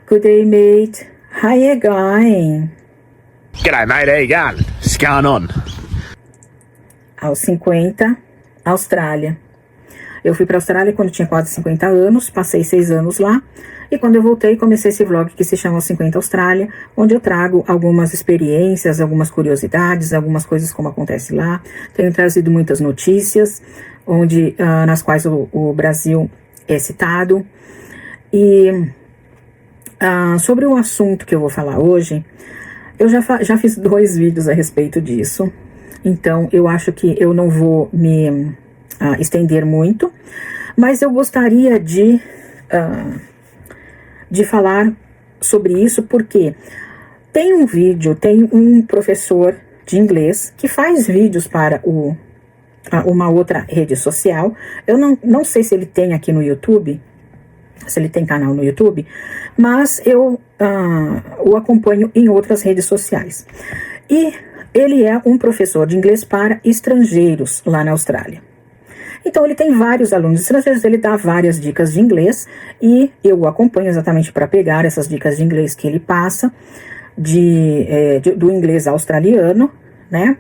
Good day, mate. How you going? G'day, mate. How you going? What's going on? Aos 50, Austrália. Eu fui para a Austrália quando tinha quase 50 anos, passei 6 anos lá, e quando eu voltei comecei esse vlog que se chama 50 Austrália, onde eu trago algumas experiências, algumas curiosidades, algumas coisas como acontece lá. Tenho trazido muitas notícias, nas quais o Brasil é citado. E sobre o assunto que eu vou falar hoje, eu já fiz 2 vídeos a respeito disso, então eu acho que eu não vou me estender muito, mas eu gostaria de falar sobre isso, porque tem um professor de inglês que faz vídeos para uma outra rede social. Eu não sei se ele tem aqui no YouTube, se ele tem canal no YouTube, mas eu o acompanho em outras redes sociais. E ele é um professor de inglês para estrangeiros lá na Austrália. Então ele tem vários alunos estrangeiros, ele dá várias dicas de inglês e eu o acompanho exatamente para pegar essas dicas de inglês que ele passa do inglês australiano, né?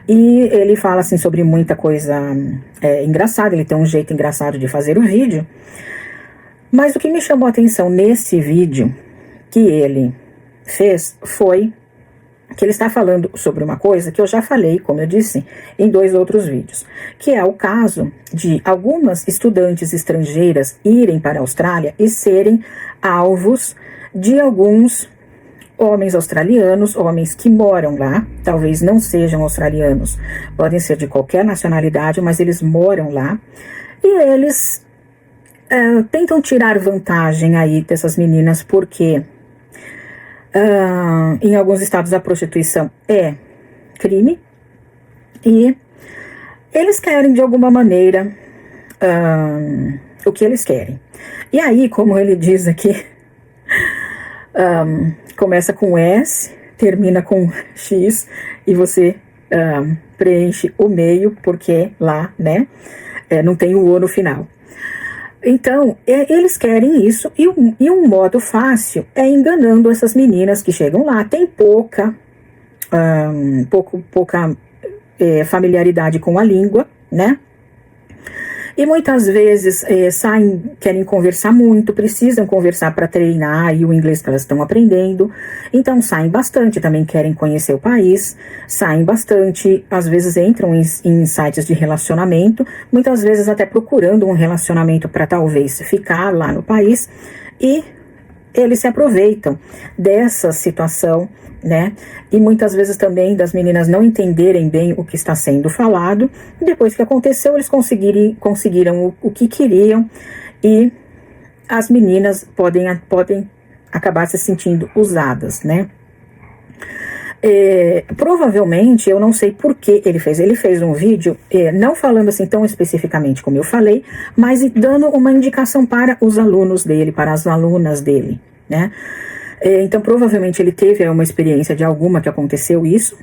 E ele fala assim sobre muita coisa engraçada, ele tem um jeito engraçado de fazer o vídeo. Mas o que me chamou a atenção nesse vídeo que ele fez foi que ele está falando sobre uma coisa que eu já falei, como eu disse, em 2 outros vídeos, que é o caso de algumas estudantes estrangeiras irem para a Austrália e serem alvos de alguns homens australianos, homens que moram lá, talvez não sejam australianos, podem ser de qualquer nacionalidade, mas eles moram lá, e eles tentam tirar vantagem aí dessas meninas, porque em alguns estados a prostituição é crime, e eles querem de alguma maneira o que eles querem. E aí, como ele diz aqui, começa com S, termina com X, e você preenche o meio, porque lá, né, não tem o O no final. Então, eles querem isso, e um modo fácil é enganando essas meninas que chegam lá. Tem pouca familiaridade com a língua, né? E muitas vezes querem conversar muito, precisam conversar para treinar aí o inglês que elas estão aprendendo. Então saem bastante, também querem conhecer o país, saem bastante, às vezes entram em sites de relacionamento, muitas vezes até procurando um relacionamento para talvez ficar lá no país, e eles se aproveitam dessa situação, né? E muitas vezes também das meninas não entenderem bem o que está sendo falado. Depois que aconteceu, eles conseguiram o que queriam, e as meninas podem acabar se sentindo usadas, né? Provavelmente, eu não sei por que ele fez um vídeo, não falando assim tão especificamente como eu falei, mas dando uma indicação para os alunos dele, para as alunas dele, né? Então provavelmente ele teve uma experiência de alguma que aconteceu isso,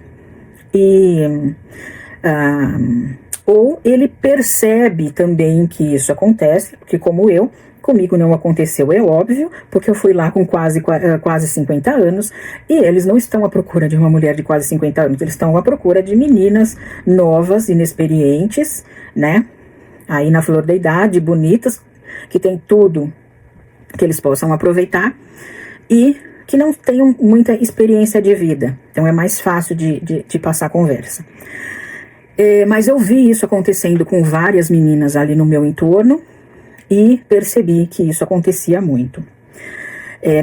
ou ele percebe também que isso acontece, porque comigo não aconteceu, é óbvio, porque eu fui lá com quase 50 anos, e eles não estão à procura de uma mulher de quase 50 anos, eles estão à procura de meninas novas, inexperientes, né, aí na flor da idade, bonitas, que tem tudo que eles possam aproveitar, e que não tenham muita experiência de vida, então é mais fácil de passar a conversa. Mas eu vi isso acontecendo com várias meninas ali no meu entorno, e percebi que isso acontecia muito.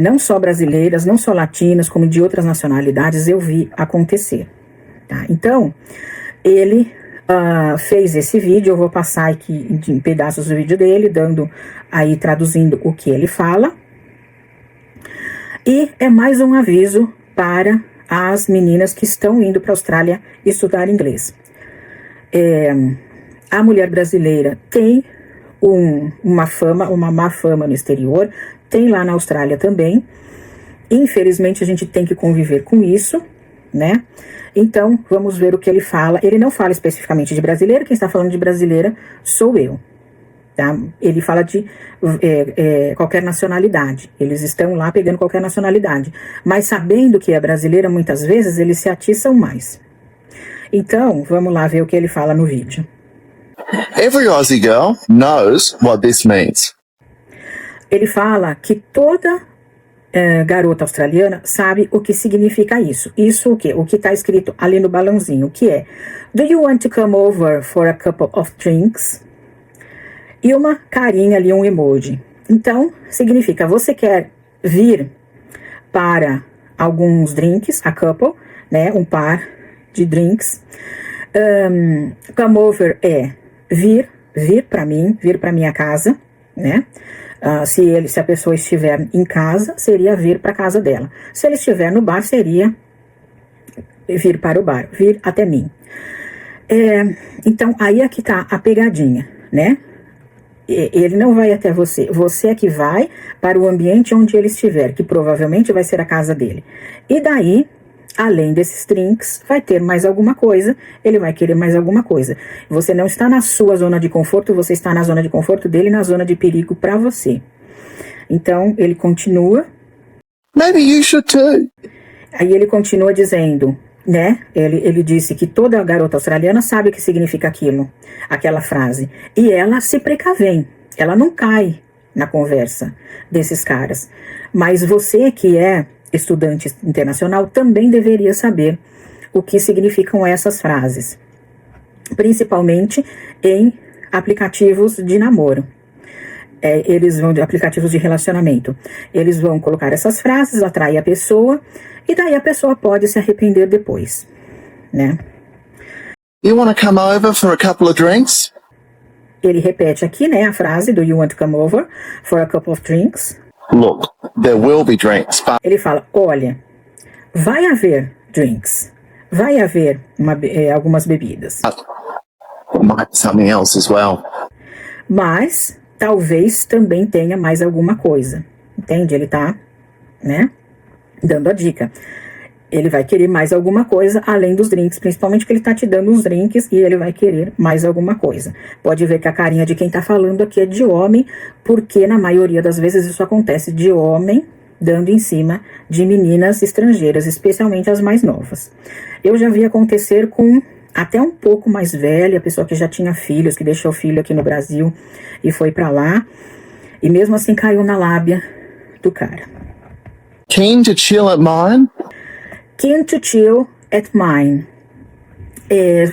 Não só brasileiras, não só latinas, como de outras nacionalidades, eu vi acontecer. Tá? Então, ele fez esse vídeo, eu vou passar aqui em pedaços do vídeo dele, traduzindo o que ele fala. E é mais um aviso para as meninas que estão indo para a Austrália estudar inglês. A mulher brasileira tem uma má fama no exterior, tem lá na Austrália também. Infelizmente a gente tem que conviver com isso, né? Então vamos ver o que ele fala. Ele não fala especificamente de brasileira, quem está falando de brasileira sou eu. tá? Ele fala de qualquer nacionalidade. Eles estão lá pegando qualquer nacionalidade. Mas sabendo que é brasileira, muitas vezes, eles se atiçam mais. Então, vamos lá ver o que ele fala no vídeo. Every Aussie girl knows what this means. Ele fala que toda garota australiana sabe o que significa isso. Isso o quê? O que está escrito ali no balãozinho, que é: Do you want to come over for a couple of drinks? E uma carinha ali, um emoji. Então, significa: você quer vir para alguns drinks, a couple, né? Um par de drinks. Come over é vir para mim, vir para minha casa, né? Se a pessoa estiver em casa, seria vir para a casa dela. Se ele estiver no bar, seria vir para o bar, vir até mim. Então, aí é que tá a pegadinha, né? Ele não vai até você, você é que vai para o ambiente onde ele estiver, que provavelmente vai ser a casa dele. E daí, além desses drinks, vai ter mais alguma coisa, ele vai querer mais alguma coisa. Você não está na sua zona de conforto, você está na zona de conforto dele, na zona de perigo para você. Então, ele continua. Maybe you should too. Aí ele continua dizendo, né? Ele disse que toda garota australiana sabe o que significa aquilo, aquela frase. E ela se precavém, ela não cai na conversa desses caras. Mas você que é estudante internacional também deveria saber o que significam essas frases, principalmente em aplicativos de namoro. Aplicativos de relacionamento. Eles vão colocar essas frases, atrair a pessoa, e daí a pessoa pode se arrepender depois, né? You want to come over for a couple of drinks? Ele repete aqui, né, a frase do you want to come over for a couple of drinks? Look, there will be drinks, but Ele fala, olha, vai haver drinks, vai haver algumas bebidas, there might be something else as well. mas talvez também tenha mais alguma coisa, entende? Ele tá, né, dando a dica. Ele vai querer mais alguma coisa além dos drinks, principalmente que ele tá te dando uns drinks e ele vai querer mais alguma coisa. Pode ver que a carinha de quem tá falando aqui é de homem, porque na maioria das vezes isso acontece de homem dando em cima de meninas estrangeiras, especialmente as mais novas. Eu já vi acontecer com até um pouco mais velha, pessoa que já tinha filhos, que deixou o filho aqui no Brasil e foi pra lá, e mesmo assim caiu na lábia do cara. Keen to chill at mine? Keen to chill at mine.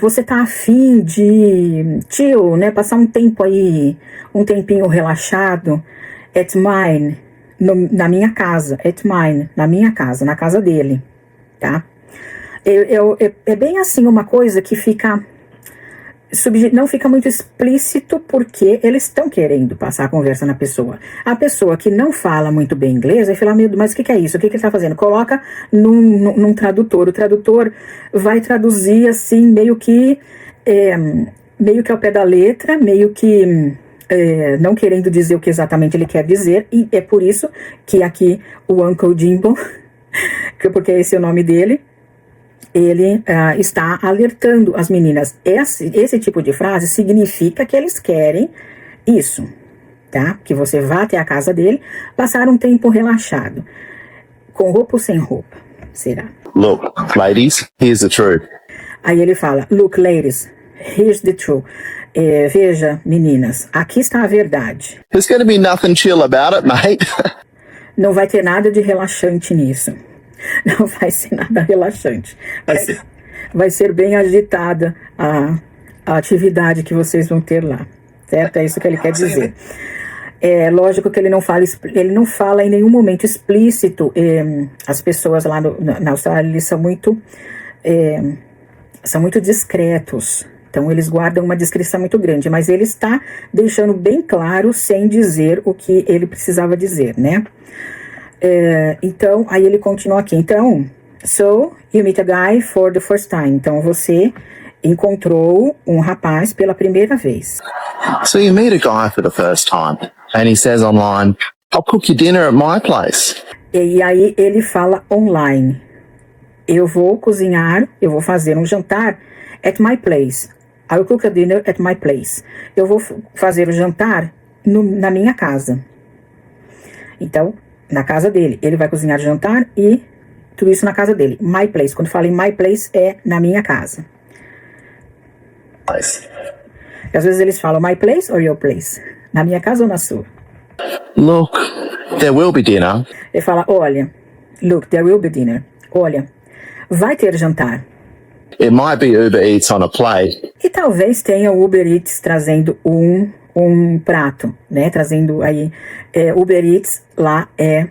Você tá afim de chill, né? Passar um tempo aí, um tempinho relaxado. At mine, na minha casa. At mine, na minha casa, na casa dele, tá? É bem assim uma coisa que fica... não fica muito explícito porque eles estão querendo passar a conversa na pessoa. A pessoa que não fala muito bem inglês vai falar, mas o que é isso? O que ele está fazendo? Coloca num tradutor. O tradutor vai traduzir assim, meio que ao pé da letra, meio que não querendo dizer o que exatamente ele quer dizer. E é por isso que aqui o Uncle Jimbo, porque esse é o nome dele, ele está alertando as meninas. Esse tipo de frase significa que eles querem isso, tá? Que você vá até a casa dele, passar um tempo relaxado. Com roupa ou sem roupa, será? Look, ladies, here's the truth. Aí ele fala, look, ladies, here's the truth. Veja, meninas, aqui está a verdade. There's going to be nothing chill about it, mate. Não vai ter nada de relaxante nisso. Não vai ser nada relaxante. Vai ser bem agitada a atividade que vocês vão ter lá. Certo? É isso que ele quer dizer. É lógico que ele não fala em nenhum momento explícito. As pessoas lá na Austrália, eles são muito discretos. Então, eles guardam uma discrição muito grande. Mas ele está deixando bem claro, sem dizer o que ele precisava dizer, né? Então, aí ele continua aqui. Então, so, you meet a guy for the first time. Então, você encontrou um rapaz pela primeira vez. So you meet a guy for the first time, and he says online, I'll cook you dinner at my place. E aí ele fala online. Eu vou fazer um jantar at my place. I'll cook a dinner at my place. Eu vou fazer o jantar na minha casa. Então, na casa dele, ele vai cozinhar jantar e tudo isso na casa dele. My place. Quando fala em my place, é na minha casa. Place. E às vezes eles falam my place or your place. Na minha casa ou na sua? Look, there will be dinner. Ele fala, olha, look, there will be dinner. Olha, vai ter jantar. It might be Uber Eats on a plate. E talvez tenha o Uber Eats trazendo um prato, né? Trazendo aí, Uber Eats lá é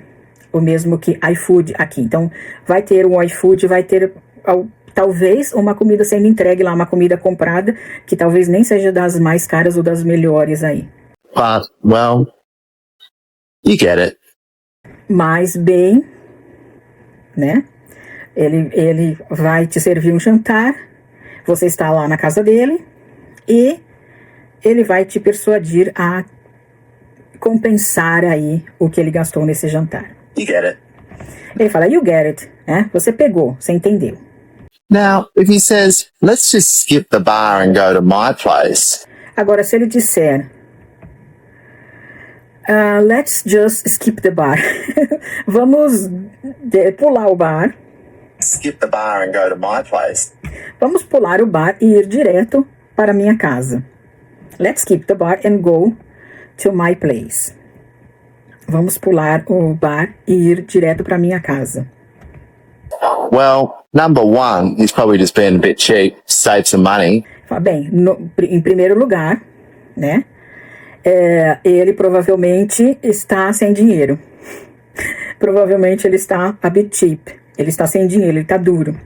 o mesmo que iFood aqui. Então, vai ter um iFood, vai ter talvez uma comida sendo entregue lá, uma comida comprada, que talvez nem seja das mais caras ou das melhores aí. But, well, you get it. Mas bem, né? Ele vai te servir um jantar, você está lá na casa dele e ele vai te persuadir a compensar aí o que ele gastou nesse jantar. You get it. Ele fala, you get it, né? Você pegou, você entendeu. Now, if he says, let's just skip the bar and go to my place. Agora, se ele disser, let's just skip the bar. Vamos pular o bar. Skip the bar and go to my place. Vamos pular o bar e ir direto para minha casa. Let's skip the bar and go to my place. Vamos pular o bar e ir direto para minha casa. Well, number one, he's probably just being a bit cheap, save some money. Bem, em primeiro lugar, né? Ele provavelmente está sem dinheiro. Provavelmente ele está a bit cheap. Ele está sem dinheiro, ele está duro.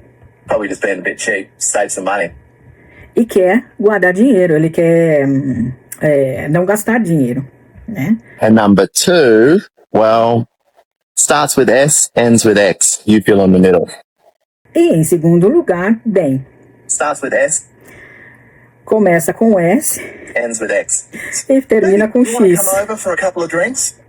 Probably just being a bit cheap, save some money. E quer guardar dinheiro, ele quer não gastar dinheiro, né? And number two, well, starts with S, ends with X. You fill in the middle. E em segundo lugar, bem, Starts with S, começa com S ends with X. e termina com X. Come over for a couple of drinks?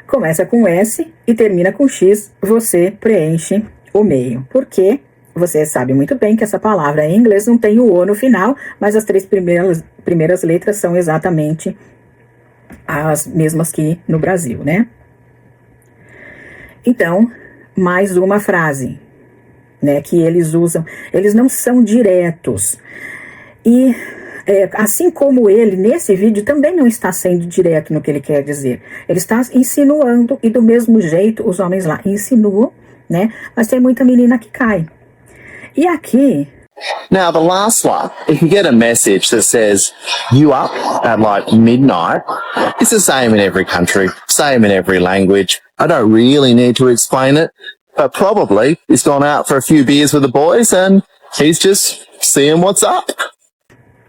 Começa com S e termina com X, você preenche o meio. Porque você sabe muito bem que essa palavra em inglês não tem o O no final, mas as três primeiras letras são exatamente as mesmas que no Brasil, né? Então, mais uma frase, né, que eles usam. Eles não são diretos. E assim como ele, nesse vídeo, também não está sendo direto no que ele quer dizer. Ele está insinuando, e do mesmo jeito os homens lá insinuam, né? Mas tem muita menina que cai. E aqui... Now, the last one, if you get a message that says, you up at like midnight, it's the same in every country, same in every language. I don't really need to explain it, but probably he's gone out for a few beers with the boys and he's just seeing what's up.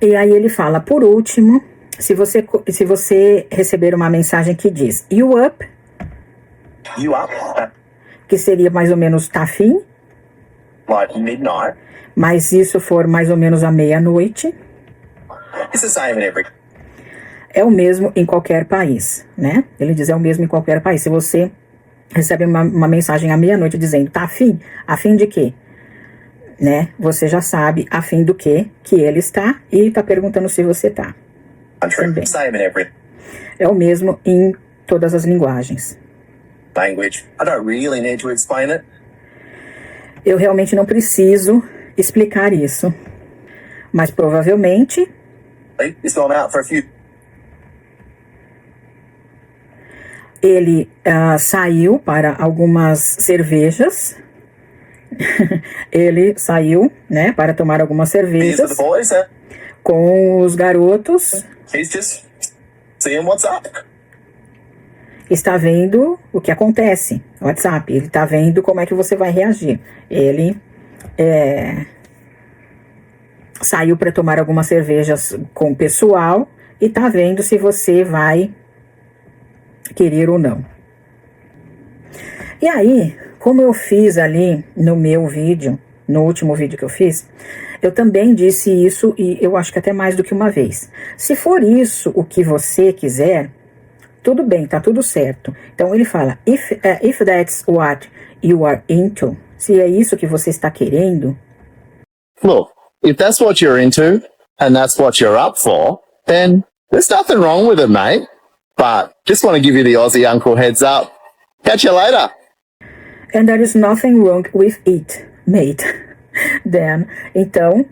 E aí ele fala, por último, se você receber uma mensagem que diz you up, que seria mais ou menos tá afim, like midnight, mas isso for mais ou menos à meia-noite, it's the same in every. É o mesmo em qualquer país, né? Ele diz é o mesmo em qualquer país. Se você recebe uma mensagem à meia-noite dizendo tá afim, afim de quê? Né? Você já sabe a fim do que ele está e está perguntando se você está. Também. Same in every É o mesmo em todas as linguagens. language. I don't really need to explain it. Eu realmente não preciso explicar isso, mas provavelmente He's gone out for a few. ele saiu para algumas cervejas. Ele saiu, né, para tomar algumas Beers with cervejas the boys, com os garotos. he's just seeing what's up. Está vendo o que acontece no WhatsApp. Ele está vendo como é que você vai reagir. Ele saiu para tomar algumas cervejas com o pessoal e está vendo se você vai querer ou não. E aí, como eu fiz ali no meu vídeo, no último vídeo que eu fiz, eu também disse isso, e eu acho que até mais do que uma vez. Se for isso o que você quiser, tudo bem, tá tudo certo. Então ele fala, if that's what you are into, se é isso que você está querendo, Look, if that's what you're into and that's what you're up for, then There's nothing wrong with it, mate. But just want to give you the Aussie uncle heads up. Catch you later. And there is nothing wrong with it, mate. Then, então,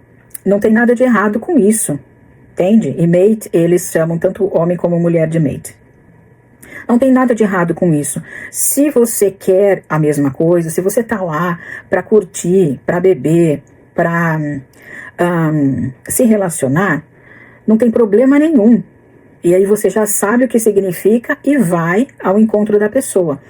não tem nada de errado com isso. Entende? E mate, eles chamam tanto homem como mulher de mate. Não tem nada de errado com isso. Se você quer a mesma coisa, se você tá lá pra curtir, pra beber, pra se relacionar, não tem problema nenhum. E aí você já sabe o que significa e vai ao encontro da pessoa.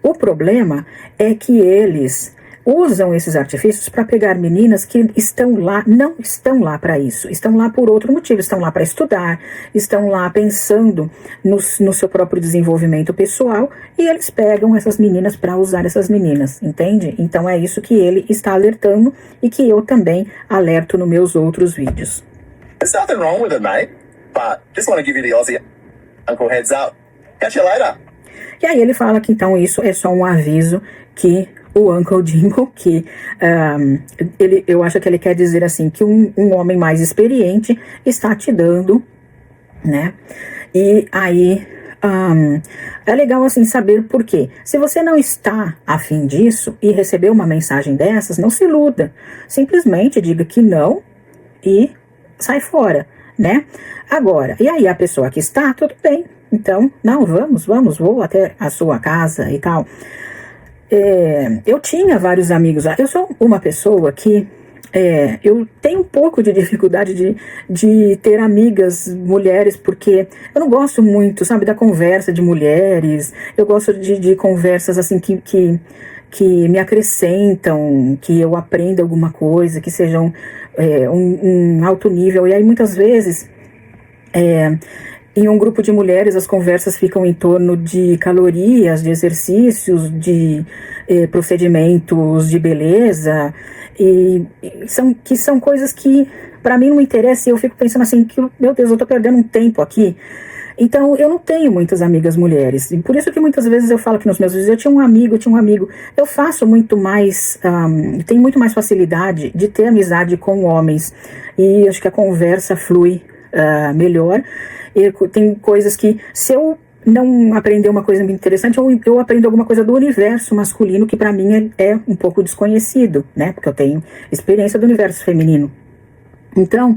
O problema é que eles usam esses artifícios para pegar meninas que estão lá, não estão lá para isso, estão lá por outro motivo, estão lá para estudar, estão lá pensando no seu próprio desenvolvimento pessoal, e eles pegam essas meninas para usar essas meninas, entende? Então é isso que ele está alertando e que eu também alerto nos meus outros vídeos. There's nothing wrong with it, mate. But just want to give you the Aussie uncle heads up. Catch you later. E aí ele fala que então isso é só um aviso que o Uncle Jimbo, que eu acho que ele quer dizer assim, que um homem mais experiente está te dando, né? E aí é legal assim saber por quê. Se você não está afim disso e receber uma mensagem dessas, não se iluda. Simplesmente diga que não e sai fora, né? Agora, e aí a pessoa que está, tudo bem. Então, não, vamos, vou até a sua casa e tal. Eu tinha vários amigos lá. Eu sou uma pessoa que eu tenho um pouco de dificuldade de ter amigas mulheres, porque eu não gosto muito, sabe, da conversa de mulheres. Eu gosto de conversas assim que me acrescentam, que eu aprenda alguma coisa, que sejam um alto nível. E aí muitas vezes em um grupo de mulheres, as conversas ficam em torno de calorias, de exercícios, de procedimentos de beleza, e são coisas que para mim não interessam, e eu fico pensando assim, que, meu Deus, eu tô perdendo um tempo aqui. Então, eu não tenho muitas amigas mulheres, e por isso que muitas vezes eu falo que nos meus vídeos, eu tinha um amigo, eu faço muito mais, tenho muito mais facilidade de ter amizade com homens, e acho que a conversa flui melhor. Tem coisas que, se eu não aprender uma coisa muito interessante, eu aprendo alguma coisa do universo masculino que para mim é um pouco desconhecido, né? Porque eu tenho experiência do universo feminino. Então,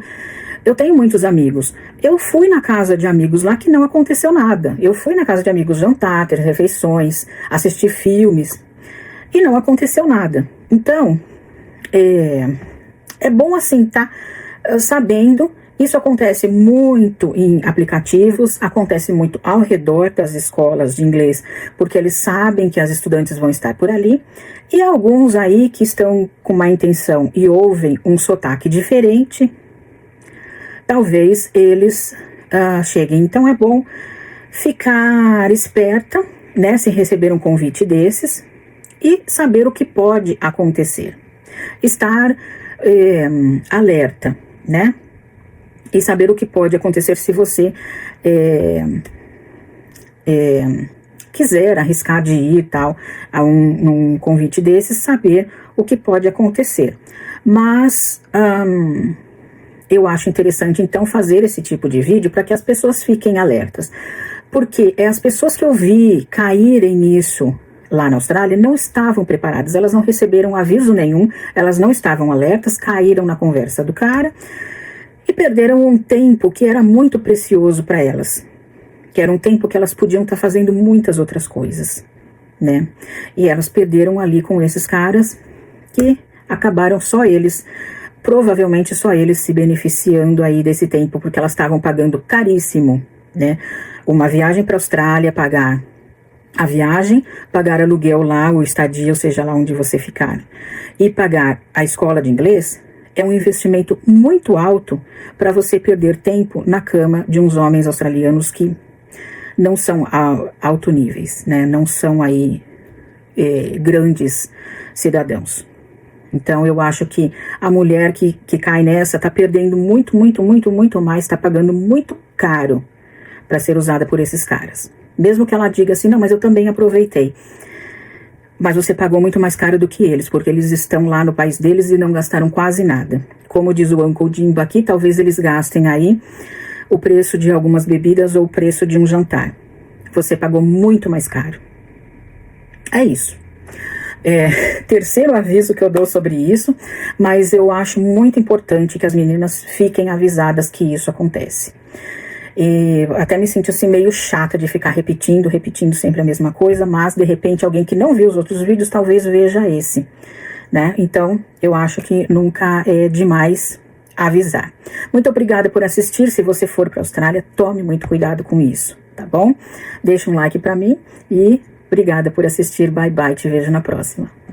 eu tenho muitos amigos. Eu fui na casa de amigos lá que não aconteceu nada. Eu fui na casa de amigos jantar, ter refeições, assistir filmes, e não aconteceu nada. Então, é bom assim, tá sabendo. Isso acontece muito em aplicativos, acontece muito ao redor das escolas de inglês, porque eles sabem que as estudantes vão estar por ali, e alguns aí que estão com má intenção e ouvem um sotaque diferente, talvez eles cheguem. Então é bom ficar esperta, né, se receber um convite desses, e saber o que pode acontecer. Estar alerta, né? E saber o que pode acontecer se você quiser arriscar de ir tal a um convite desses, saber o que pode acontecer. Mas eu acho interessante então fazer esse tipo de vídeo para que as pessoas fiquem alertas, porque as pessoas que eu vi caírem nisso lá na Austrália não estavam preparadas, elas não receberam aviso nenhum, elas não estavam alertas, caíram na conversa do cara e perderam um tempo que era muito precioso para elas, que era um tempo que elas podiam estar fazendo muitas outras coisas, né? E elas perderam ali com esses caras que acabaram provavelmente só eles se beneficiando aí desse tempo, porque elas estavam pagando caríssimo, né? Uma viagem para a Austrália, pagar a viagem, pagar aluguel lá, o estadia, ou seja, lá onde você ficar, e pagar a escola de inglês, é um investimento muito alto para você perder tempo na cama de uns homens australianos que não são alto níveis, né? Não são aí grandes cidadãos. Então eu acho que a mulher que cai nessa está perdendo muito mais, está pagando muito caro para ser usada por esses caras. Mesmo que ela diga assim, não, mas eu também aproveitei. Mas você pagou muito mais caro do que eles, porque eles estão lá no país deles e não gastaram quase nada. Como diz o Uncle Jimbo aqui, talvez eles gastem aí o preço de algumas bebidas ou o preço de um jantar. Você pagou muito mais caro. É isso. Terceiro aviso que eu dou sobre isso, mas eu acho muito importante que as meninas fiquem avisadas que isso acontece. E até me sinto assim meio chata de ficar repetindo sempre a mesma coisa, mas de repente alguém que não viu os outros vídeos talvez veja esse, né? Então eu acho que nunca é demais avisar. Muito obrigada por assistir. Se você for para a Austrália, tome muito cuidado com isso, tá bom? Deixa um like para mim e obrigada por assistir. Bye bye, te vejo na próxima.